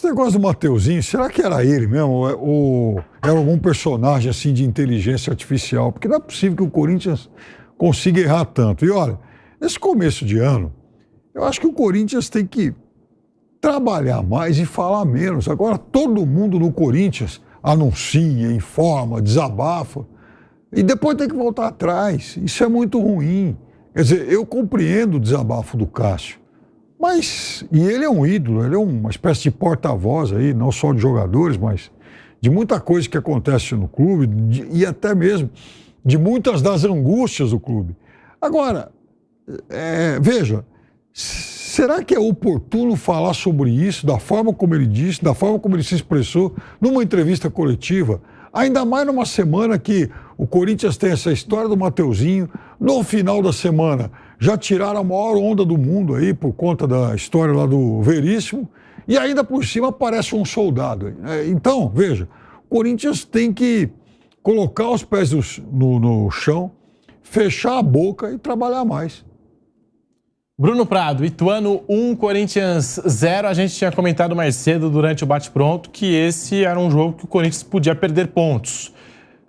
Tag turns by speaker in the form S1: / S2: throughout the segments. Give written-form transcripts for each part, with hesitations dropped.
S1: esse negócio do Mateuzinho, será que era ele mesmo? Ou era algum personagem assim de inteligência artificial? Porque não é possível que o Corinthians consiga errar tanto. E olha, nesse começo de ano, eu acho que o Corinthians tem que trabalhar mais e falar menos. Agora todo mundo no Corinthians anuncia, informa, desabafa. E depois tem que voltar atrás. Isso é muito ruim. Quer dizer, eu compreendo o desabafo do Cássio. Mas, e ele é um ídolo, ele é uma espécie de porta-voz aí, não só de jogadores, mas de muita coisa que acontece no clube e até mesmo de muitas das angústias do clube. Agora, veja, será que é oportuno falar sobre isso, da forma como ele disse, da forma como ele se expressou numa entrevista coletiva? Ainda mais numa semana que o Corinthians tem essa história do Mateuzinho, no final da semana já tiraram a maior onda do mundo aí por conta da história lá do Veríssimo e ainda por cima aparece um soldado. Então, veja, o Corinthians tem que colocar os pés no chão, fechar a boca e trabalhar mais.
S2: Bruno Prado, Ituano 1, Corinthians 0. A gente tinha comentado mais cedo durante o bate-pronto que esse era um jogo que o Corinthians podia perder pontos.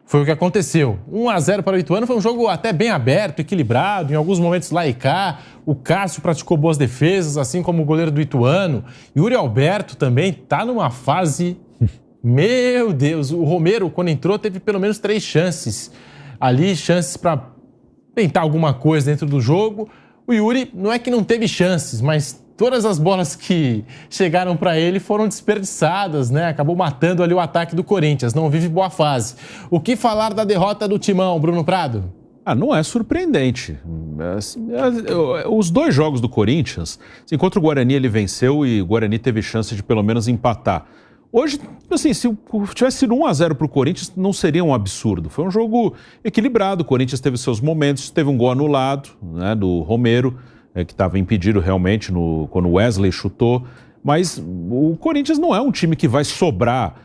S2: Foi o que aconteceu. 1-0 para o Ituano, foi um jogo até bem aberto, equilibrado, em alguns momentos lá e cá. O Cássio praticou boas defesas, assim como o goleiro do Ituano. Yuri Alberto também está numa fase... Meu Deus, o Romero, quando entrou, teve pelo menos 3 chances. Ali, chances para tentar alguma coisa dentro do jogo. O Yuri não é que não teve chances, mas todas as bolas que chegaram para ele foram desperdiçadas, né? Acabou matando ali o ataque do Corinthians, não vive boa fase. O que falar da derrota do Timão, Bruno Prado?
S3: Não é surpreendente. Os 2 jogos do Corinthians, assim, contra o Guarani ele venceu e o Guarani teve chance de pelo menos empatar. Hoje, assim, se tivesse sido 1-0 para o Corinthians, não seria um absurdo. Foi um jogo equilibrado, o Corinthians teve seus momentos, teve um gol anulado, né, do Romero, que estava impedido realmente quando o Wesley chutou. Mas o Corinthians não é um time que vai sobrar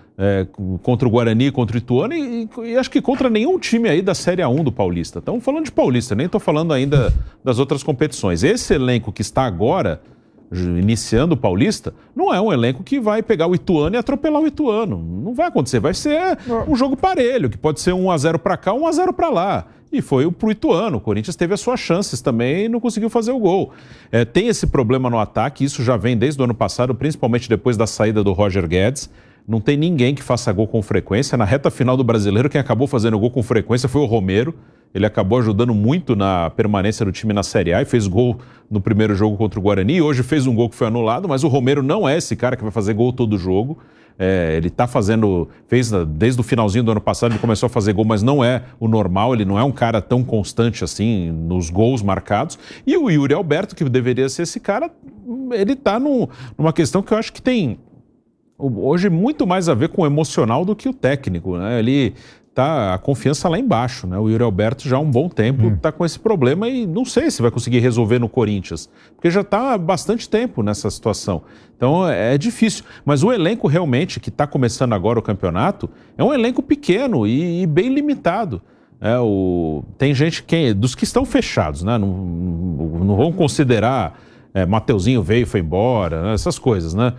S3: contra o Guarani, contra o Ituano e acho que contra nenhum time aí da Série A1 do Paulista. Estamos falando de Paulista, nem estou falando ainda das outras competições. Esse elenco que está agora... iniciando o Paulista, não é um elenco que vai pegar o Ituano e atropelar o Ituano. Não vai acontecer. Vai ser um jogo parelho, que pode ser 1-0 para cá, 1-0 para lá. E foi pro Ituano. O Corinthians teve as suas chances também e não conseguiu fazer o gol. Tem esse problema no ataque, isso já vem desde o ano passado, principalmente depois da saída do Roger Guedes. Não tem ninguém que faça gol com frequência. Na reta final do Brasileiro, quem acabou fazendo gol com frequência foi o Romero. Ele acabou ajudando muito na permanência do time na Série A e fez gol no primeiro jogo contra o Guarani. E hoje fez um gol que foi anulado, mas o Romero não é esse cara que vai fazer gol todo jogo. Ele tá fez desde o finalzinho do ano passado, ele começou a fazer gol, mas não é o normal, ele não é um cara tão constante assim nos gols marcados. E o Yuri Alberto, que deveria ser esse cara, ele tá numa questão que eu acho que tem hoje muito mais a ver com o emocional do que o técnico, né? Ele tá a confiança lá embaixo, né? O Yuri Alberto já há um bom tempo está com esse problema e não sei se vai conseguir resolver no Corinthians, porque já está há bastante tempo nessa situação. Então é difícil. Mas o elenco realmente que está começando agora o campeonato é um elenco pequeno e bem limitado. Tem gente dos que estão fechados, né? Não vão considerar Mateuzinho veio e foi embora, né? Essas coisas, né?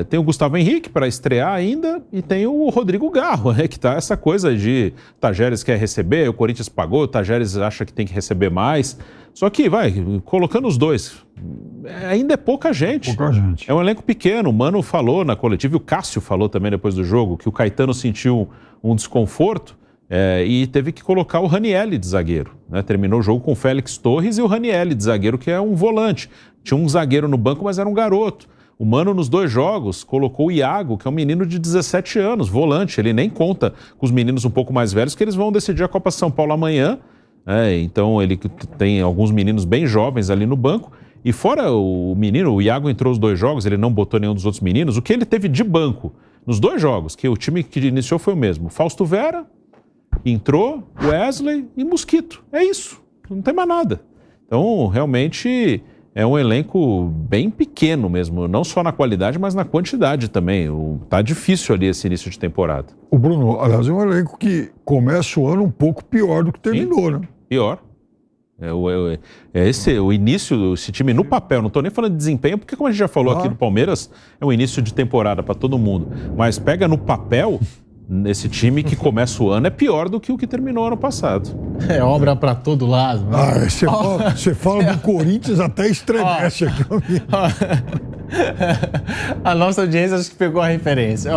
S3: Tem o Gustavo Henrique para estrear ainda e tem o Rodrigo Garro, né? Que tá essa coisa de Tajeres quer receber, o Corinthians pagou, o Tajeres acha que tem que receber mais. Só que colocando os dois, ainda é pouca gente.
S1: Pouca gente.
S3: É um elenco pequeno. O Mano falou na coletiva, e o Cássio falou também depois do jogo, que o Caetano sentiu um desconforto e teve que colocar o Ranielli de zagueiro, né? Terminou o jogo com o Félix Torres e o Ranielli de zagueiro, que é um volante. Tinha um zagueiro no banco, mas era um garoto. O Mano, nos 2 jogos, colocou o Iago, que é um menino de 17 anos, volante. Ele nem conta com os meninos um pouco mais velhos, que eles vão decidir a Copa São Paulo amanhã. Então, ele tem alguns meninos bem jovens ali no banco. E fora o menino, o Iago entrou os 2 jogos, ele não botou nenhum dos outros meninos. O que ele teve de banco nos 2 jogos, que o time que iniciou foi o mesmo. Fausto Vera, entrou, Wesley e Mosquito. É isso, não tem mais nada. Então, realmente... é um elenco bem pequeno mesmo, não só na qualidade, mas na quantidade também. Tá difícil ali esse início de temporada.
S1: O Bruno, aliás, é um elenco que começa o ano um pouco pior do que terminou, né?
S3: Pior. O início, esse time no papel, não estou nem falando de desempenho, porque como a gente já falou aqui do Palmeiras, é um início de temporada para todo mundo. Mas pega no papel, esse time que começa o ano é pior do que o que terminou ano passado.
S2: É obra para todo lado. Né?
S1: Você fala do Corinthians, até estremece aqui.
S2: A nossa audiência acho que pegou a referência.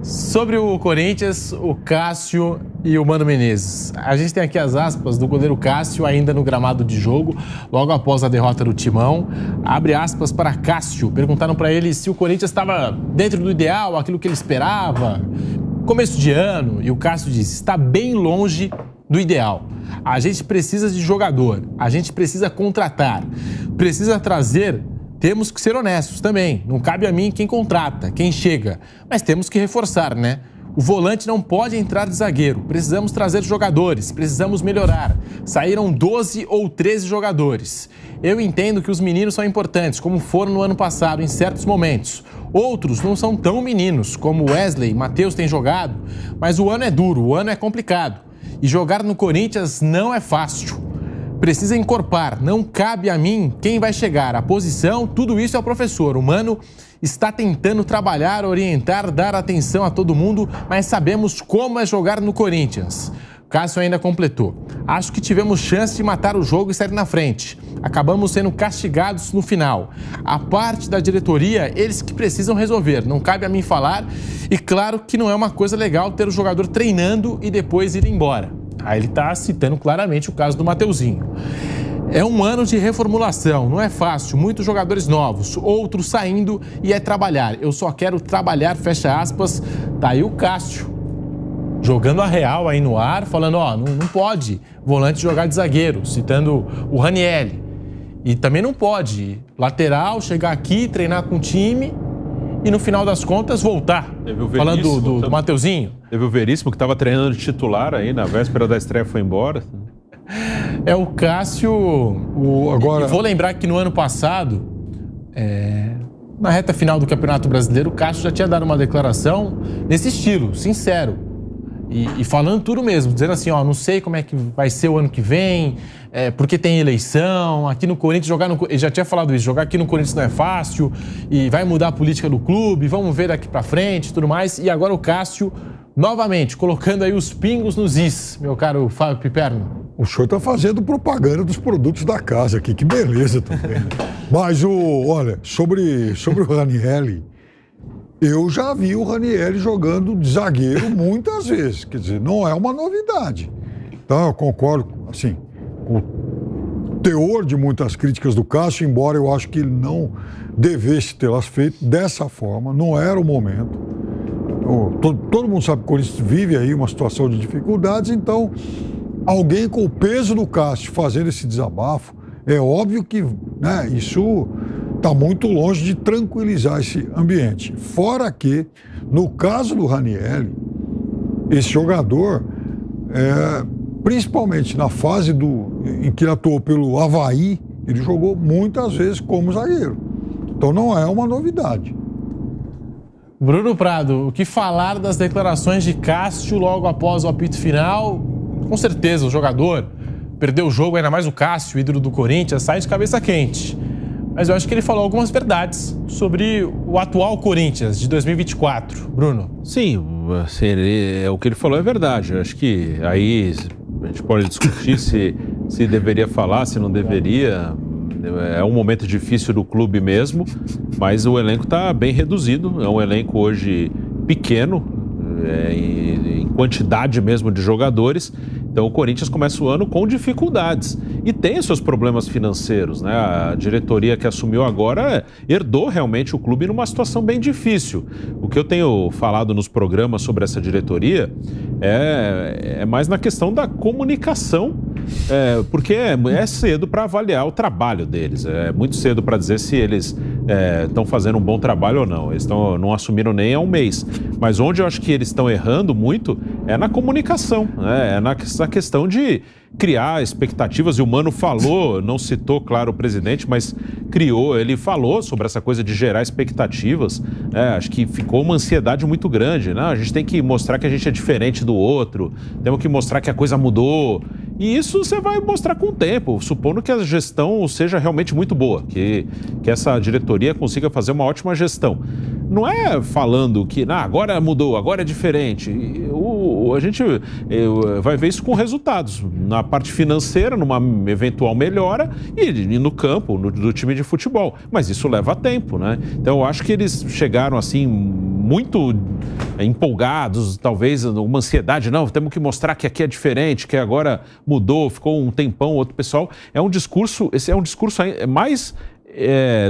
S2: Sobre o Corinthians, o Cássio e o Mano Menezes. A gente tem aqui as aspas do goleiro Cássio ainda no gramado de jogo, logo após a derrota do Timão. Abre aspas para Cássio. Perguntaram para ele se o Corinthians estava dentro do ideal, aquilo que ele esperava. Começo de ano, e o Cássio disse, está bem longe do ideal. A gente precisa de jogador, a gente precisa contratar, precisa trazer... Temos que ser honestos também. Não cabe a mim quem contrata, quem chega. Mas temos que reforçar, né? O volante não pode entrar de zagueiro. Precisamos trazer jogadores, precisamos melhorar. Saíram 12 ou 13 jogadores. Eu entendo que os meninos são importantes, como foram no ano passado, em certos momentos. Outros não são tão meninos, como Wesley, Matheus tem jogado. Mas o ano é duro, o ano é complicado. E jogar no Corinthians não é fácil. Precisa encorpar, não cabe a mim quem vai chegar, a posição, tudo isso é o professor. O Mano está tentando trabalhar, orientar, dar atenção a todo mundo, mas sabemos como é jogar no Corinthians. Cássio ainda completou. Acho que tivemos chance de matar o jogo e sair na frente. Acabamos sendo castigados no final. A parte da diretoria, eles que precisam resolver. Não cabe a mim falar. E claro que não é uma coisa legal ter o jogador treinando e depois ir embora. Aí ele está citando claramente o caso do Mateuzinho. É um ano de reformulação, não é fácil, muitos jogadores novos, outros saindo e é trabalhar. Eu só quero trabalhar, fecha aspas. Tá aí o Cássio, jogando a real aí no ar, falando, não pode volante jogar de zagueiro, citando o Ranieri. E também não pode lateral chegar aqui, treinar com o time e no final das contas voltar. Falando do Mateuzinho.
S3: Teve o Veríssimo que estava treinando de titular aí, na véspera da estreia foi embora.
S2: É o Cássio. E vou lembrar que no ano passado, na reta final do Campeonato Brasileiro, o Cássio já tinha dado uma declaração nesse estilo, sincero. E falando tudo mesmo, dizendo assim, não sei como é que vai ser o ano que vem, porque tem eleição, aqui no Corinthians, ele já tinha falado isso, jogar aqui no Corinthians não é fácil, e vai mudar a política do clube, vamos ver daqui pra frente e tudo mais. E agora o Cássio, novamente, colocando aí os pingos nos is, meu caro Fábio Piperno.
S1: O senhor tá fazendo propaganda dos produtos da casa aqui, que beleza também. Mas, olha, sobre o Ranieri, eu já vi o Ranieri jogando de zagueiro muitas vezes. Quer dizer, não é uma novidade. Então, eu concordo, assim, com o teor de muitas críticas do Cássio, embora eu acho que ele não devesse tê-las feito dessa forma. Não era o momento. Todo mundo sabe que o Corinthians vive aí uma situação de dificuldades, então, alguém com o peso do Cássio fazendo esse desabafo, é óbvio que, né, isso está muito longe de tranquilizar esse ambiente. Fora que, no caso do Ranieri, esse jogador, principalmente na fase em que ele atuou pelo Avaí, ele jogou muitas vezes como zagueiro. Então não é uma novidade.
S2: Bruno Prado, o que falar das declarações de Cássio logo após o apito final? Com certeza o jogador perdeu o jogo, ainda mais o Cássio, ídolo do Corinthians, sai de cabeça quente. Mas eu acho que ele falou algumas verdades sobre o atual Corinthians de 2024. Bruno.
S3: Sim, o que ele falou é verdade. Eu acho que aí a gente pode discutir se deveria falar, se não deveria. É um momento difícil do clube mesmo, mas o elenco está bem reduzido. É um elenco hoje pequeno, em quantidade mesmo de jogadores. Então o Corinthians começa o ano com dificuldades e tem seus problemas financeiros, né? A diretoria que assumiu agora herdou realmente o clube numa situação bem difícil. O que eu tenho falado nos programas sobre essa diretoria é mais na questão da comunicação, porque é cedo para avaliar o trabalho deles, é muito cedo para dizer se eles estão fazendo um bom trabalho ou não. Eles não assumiram nem há um mês. Mas onde eu acho que eles estão errando muito é na comunicação, né? É na questão de criar expectativas, e o Mano falou, não citou, claro, o presidente, mas ele falou sobre essa coisa de gerar expectativas, acho que ficou uma ansiedade muito grande, né? A gente tem que mostrar que a gente é diferente do outro, temos que mostrar que a coisa mudou, E isso você vai mostrar com o tempo, supondo que a gestão seja realmente muito boa, que essa diretoria consiga fazer uma ótima gestão. Não é falando que agora mudou, agora é diferente. A gente vai ver isso com resultados. Na parte financeira, numa eventual melhora, e no campo, do time de futebol. Mas isso leva tempo, né? Então eu acho que eles chegaram assim muito empolgados, talvez uma ansiedade. Não, temos que mostrar que aqui é diferente, que agora mudou, ficou um tempão, outro pessoal. Esse é um discurso mais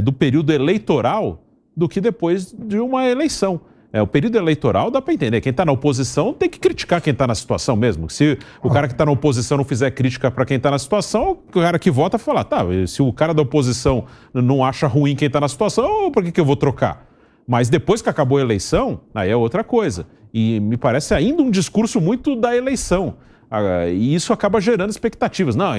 S3: do período eleitoral do que depois de uma eleição. O período eleitoral dá para entender. Quem está na oposição tem que criticar quem está na situação mesmo. Se o cara que está na oposição não fizer crítica para quem está na situação, o cara que vota fala, tá, se o cara da oposição não acha ruim quem está na situação, por que eu vou trocar? Mas depois que acabou a eleição, aí é outra coisa. E me parece ainda um discurso muito da eleição. E isso acaba gerando expectativas. Não,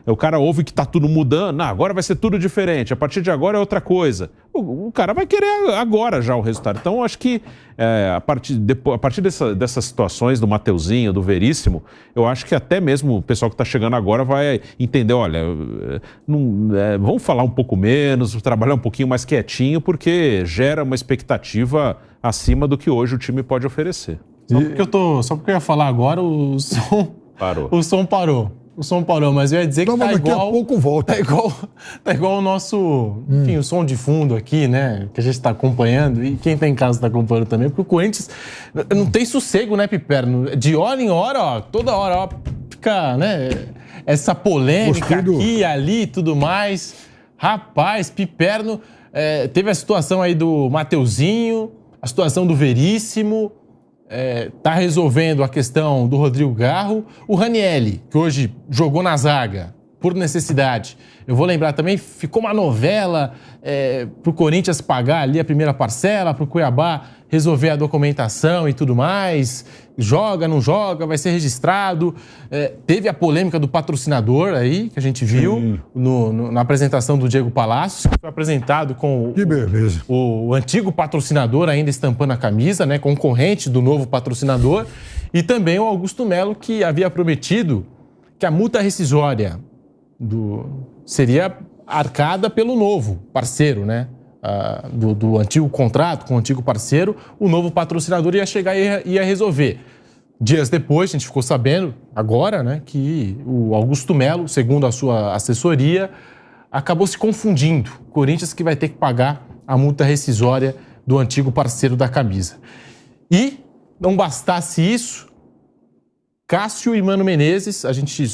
S3: o cara ouve que está tudo mudando, agora vai ser tudo diferente, a partir de agora é outra coisa. O cara vai querer agora já o resultado. Então, eu acho que a partir dessas situações do Mateuzinho, do Veríssimo, eu acho que até mesmo o pessoal que está chegando agora vai entender, olha, vamos falar um pouco menos, trabalhar um pouquinho mais quietinho, porque gera uma expectativa acima do que hoje o time pode oferecer.
S2: Só porque eu ia falar agora, o som parou. O som parou, mas eu ia dizer que tá
S1: daqui
S2: igual...
S1: a pouco volta.
S2: Tá igual o nosso... Enfim, o som de fundo aqui, né? Que a gente tá acompanhando. E quem tá em casa tá acompanhando também. Porque o Corinthians não tem sossego, né, Piperno? De hora em hora, ó, toda hora, ó, fica, né? Essa polêmica aqui e ali e tudo mais. Rapaz, Piperno... teve a situação aí do Mateuzinho, a situação do Veríssimo... tá resolvendo a questão do Rodrigo Garro. O Ranielli, que hoje jogou na zaga por necessidade. Eu vou lembrar também, ficou uma novela pro Corinthians pagar ali a primeira parcela, pro Cuiabá resolver a documentação e tudo mais. Joga, não joga, vai ser registrado. Teve a polêmica do patrocinador aí, que a gente viu na apresentação do Diego Palacios, que foi apresentado com o antigo patrocinador ainda estampando a camisa, né, concorrente do novo patrocinador, e também o Augusto Melo, que havia prometido que a multa rescisória seria arcada pelo novo parceiro, né? Do antigo contrato com o antigo parceiro, o novo patrocinador ia chegar e ia resolver. Dias depois, a gente ficou sabendo, agora, né, que o Augusto Melo, segundo a sua assessoria, acabou se confundindo. O Corinthians que vai ter que pagar a multa rescisória do antigo parceiro da camisa. E, não bastasse isso, Cássio e Mano Menezes, a gente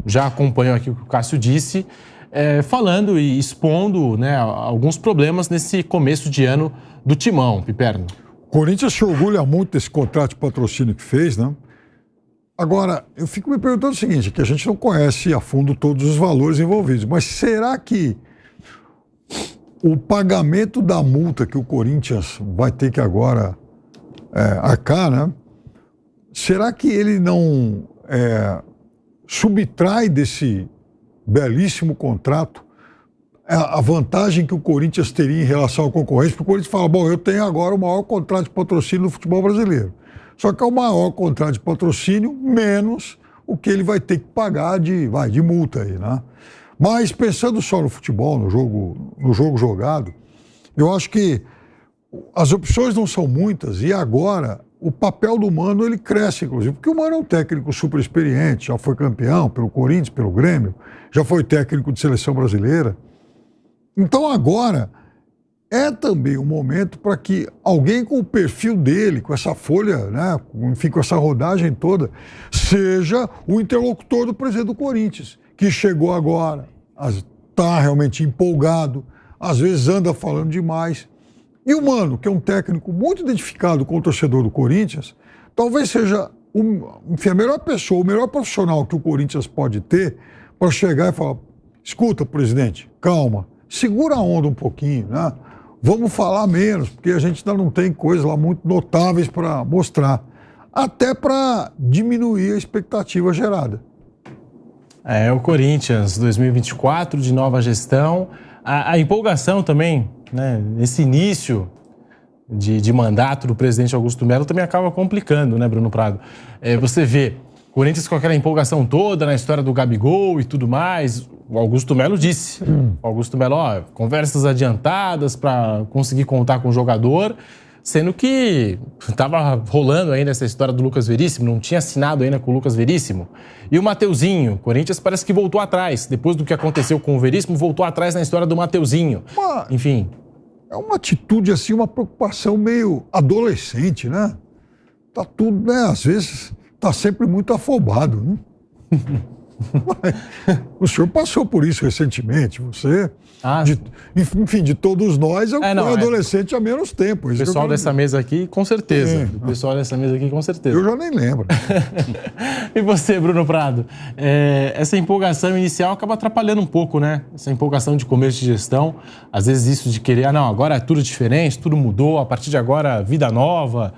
S2: já acompanhou aqui o que o Cássio disse, falando e expondo, né, alguns problemas nesse começo de ano do Timão, Piperno.
S1: O Corinthians se orgulha muito desse contrato de patrocínio que fez, né? Agora, eu fico me perguntando o seguinte, que a gente não conhece a fundo todos os valores envolvidos, mas será que o pagamento da multa que o Corinthians vai ter que agora arcar, né? Será que ele não subtrai desse belíssimo contrato a vantagem que o Corinthians teria em relação ao concorrente? Porque o Corinthians fala, bom, eu tenho agora o maior contrato de patrocínio no futebol brasileiro. Só que é o maior contrato de patrocínio menos o que ele vai ter que pagar de multa aí, né? Mas pensando só no futebol, no jogo jogado, eu acho que as opções não são muitas e agora o papel do Mano ele cresce, inclusive, porque o Mano é um técnico super experiente, já foi campeão pelo Corinthians, pelo Grêmio, já foi técnico de seleção brasileira. Então agora é também um momento para que alguém com o perfil dele, com essa folha, né, enfim, com essa rodagem toda, seja o interlocutor do presidente do Corinthians, que chegou agora, está realmente empolgado, às vezes anda falando demais. E o Mano, que é um técnico muito identificado com o torcedor do Corinthians, talvez seja enfim, a melhor pessoa, o melhor profissional que o Corinthians pode ter para chegar e falar, escuta, presidente, calma, segura a onda um pouquinho, né? Vamos falar menos, porque a gente ainda não tem coisas lá muito notáveis para mostrar, até para diminuir a expectativa gerada.
S2: O Corinthians 2024, de nova gestão, a empolgação também, né, esse início de mandato do presidente Augusto Melo também acaba complicando, né, Bruno Prado? Você vê Corinthians com aquela empolgação toda na história do Gabigol e tudo mais. O Augusto Melo disse. O Augusto Melo, conversas adiantadas para conseguir contar com o jogador, sendo que estava rolando ainda essa história do Lucas Veríssimo, não tinha assinado ainda com o Lucas Veríssimo. E o Mateuzinho, o Corinthians parece que voltou atrás. Depois do que aconteceu com o Veríssimo, voltou atrás na história do Mateuzinho. Enfim.
S1: É uma atitude, assim, uma preocupação meio adolescente, né? Tá tudo, né? Às vezes tá sempre muito afobado, né? O senhor passou por isso recentemente, você... enfim, de todos nós, eu fui adolescente há menos tempo.
S2: O pessoal dessa mesa aqui, com certeza. O pessoal dessa mesa aqui, com certeza.
S1: Eu já nem lembro.
S2: E você, Bruno Prado? Essa empolgação inicial acaba atrapalhando um pouco, né? Essa empolgação de começo de gestão. Às vezes isso de querer, agora é tudo diferente, tudo mudou, a partir de agora, vida nova.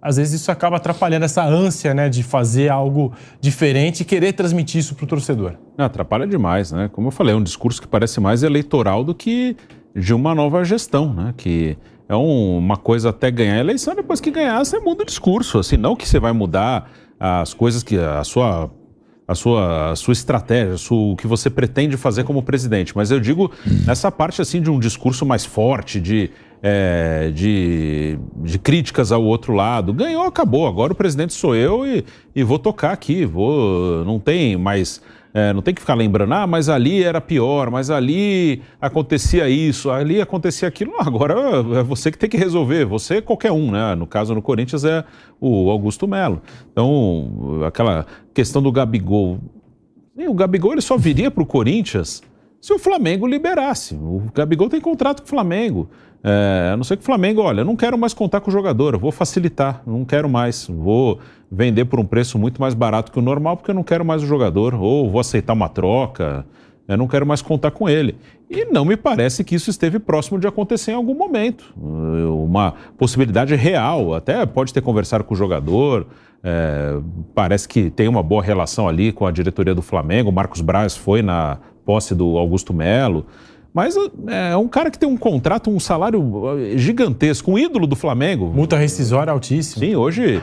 S2: Às vezes isso acaba atrapalhando essa ânsia, né, de fazer algo diferente e querer transmitir isso para o torcedor.
S3: Atrapalha demais, né? Como eu falei, é um discurso que parece mais eleitoral do que de uma nova gestão, né? Que é uma coisa até ganhar a eleição, depois que ganhar você muda o discurso, assim, não que você vai mudar as coisas que a sua estratégia, o que você pretende fazer como presidente, mas eu digo nessa parte assim de um discurso mais forte, de críticas ao outro lado. Ganhou, acabou. Agora o presidente sou eu e vou tocar aqui. Não tem mais... não tem que ficar lembrando, mas ali era pior, mas ali acontecia isso, ali acontecia aquilo. Não, agora é você que tem que resolver. Você, qualquer um, né? No caso, no Corinthians, é o Augusto Melo. Então, aquela questão do Gabigol. O Gabigol ele só viria para o Corinthians se o Flamengo liberasse. O Gabigol tem contrato com o Flamengo. A não ser que o Flamengo, olha, eu não quero mais contar com o jogador, eu vou facilitar, não quero mais, vou vender por um preço muito mais barato que o normal porque eu não quero mais o jogador, ou vou aceitar uma troca, eu não quero mais contar com ele. E não me parece que isso esteve próximo de acontecer em algum momento. Uma possibilidade real, até pode ter conversado com o jogador, parece que tem uma boa relação ali com a diretoria do Flamengo, o Marcos Braz foi na posse do Augusto Melo. Mas é um cara que tem um contrato, um salário gigantesco, um ídolo do Flamengo.
S2: Multa rescisória altíssima.
S3: Sim, hoje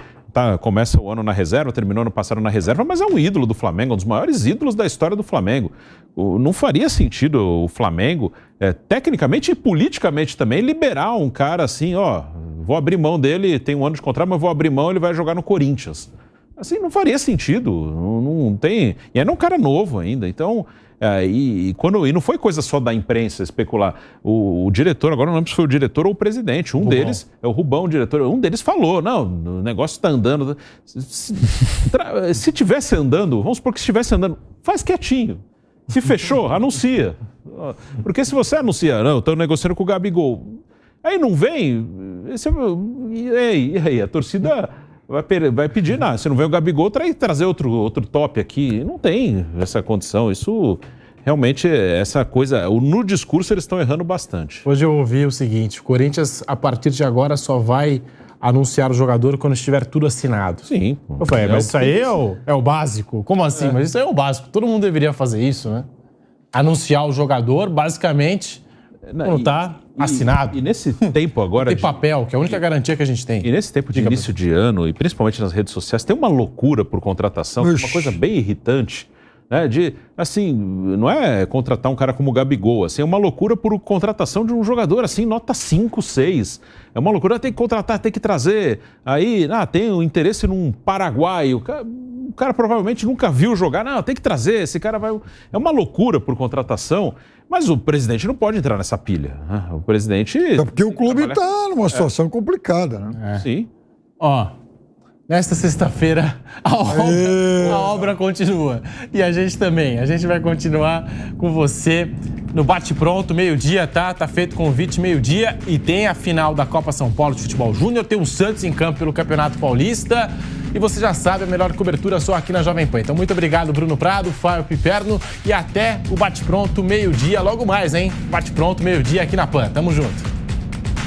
S3: começa o ano na reserva, terminou ano passado na reserva, mas é um ídolo do Flamengo, um dos maiores ídolos da história do Flamengo. Não faria sentido o Flamengo, tecnicamente e politicamente também, liberar um cara assim, vou abrir mão dele, tem um ano de contrato, mas vou abrir mão, ele vai jogar no Corinthians. Assim, não faria sentido, não tem... E era um cara novo ainda, então... E não foi coisa só da imprensa especular. O diretor, agora não lembro se foi o diretor ou o presidente, deles, é o Rubão, o diretor, um deles falou, não, o negócio está andando. Se tivesse andando, vamos supor que estivesse andando, faz quietinho. Se fechou, anuncia. Porque se você anuncia, não, estou negociando com o Gabigol, aí não vem, e aí, a torcida... Vai pedir, se não vem o Gabigol, trazer outro top aqui. Não tem essa condição. Isso realmente, essa coisa... No discurso eles estão errando bastante.
S2: Hoje eu ouvi o seguinte, o Corinthians, a partir de agora, só vai anunciar o jogador quando estiver tudo assinado.
S3: Sim.
S2: Eu falei, mas isso aí é o básico. Como assim? Mas isso aí é o básico. Todo mundo deveria fazer isso, né? Anunciar o jogador, basicamente... Não está assinado.
S3: E nesse tempo agora...
S2: Tem papel, que é a única garantia que a gente tem.
S3: E nesse tempo de início de ano, e principalmente nas redes sociais, tem uma loucura por contratação, uma coisa bem irritante, né? Não é contratar um cara como o Gabigol, assim, é uma loucura por contratação de um jogador, assim, nota 5, 6. É uma loucura, tem que contratar, tem que trazer. Aí, tem o interesse num paraguaio. O cara provavelmente nunca viu jogar. Não, tem que trazer, esse cara vai... É uma loucura por contratação, mas o presidente não pode entrar nessa pilha. Né? O presidente...
S1: É porque o clube está numa situação complicada, né?
S3: Sim.
S2: Nesta sexta-feira, a obra continua. E a gente também. A gente vai continuar com você no Bate Pronto, meio-dia, tá? Tá feito o convite, meio-dia. E tem a final da Copa São Paulo de Futebol Júnior. Tem o Santos em campo pelo Campeonato Paulista. E você já sabe, a melhor cobertura só aqui na Jovem Pan. Então, muito obrigado, Bruno Prado, Fábio Piperno. E até o Bate Pronto, meio-dia, logo mais, hein? Bate Pronto, meio-dia aqui na Pan. Tamo junto.